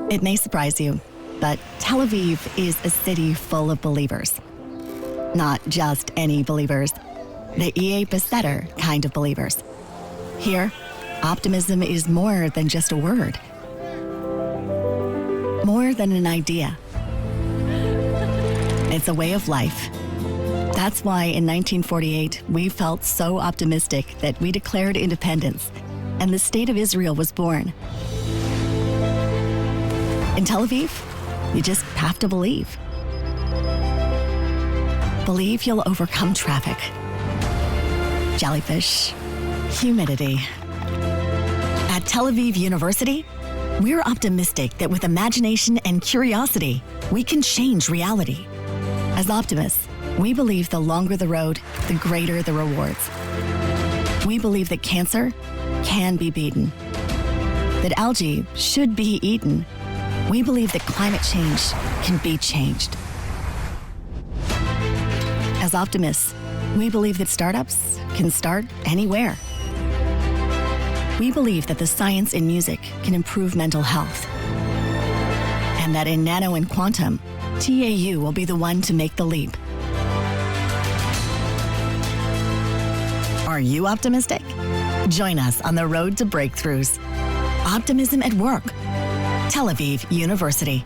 It may surprise you, but Tel Aviv is a city full of believers. Not just any believers, the Ie Besetter kind of believers. Here, optimism is more than just a word, more than an idea. It's a way of life. That's why in 1948, we felt so optimistic that we declared independence, and the State of Israel was born. In Tel Aviv, you just have to believe. Believe you'll overcome traffic, jellyfish, humidity. At Tel Aviv University, we're optimistic that with imagination and curiosity, we can change reality. As optimists, we believe the longer the road, the greater the rewards. We believe that cancer can be beaten, that algae should be eaten. We believe that climate change can be changed. As optimists, we believe that startups can start anywhere. We believe that the science in music can improve mental health, and that in nano and quantum, TAU will be the one to make the leap. Are you optimistic? Join us on the road to breakthroughs. Optimism at work. Tel Aviv University.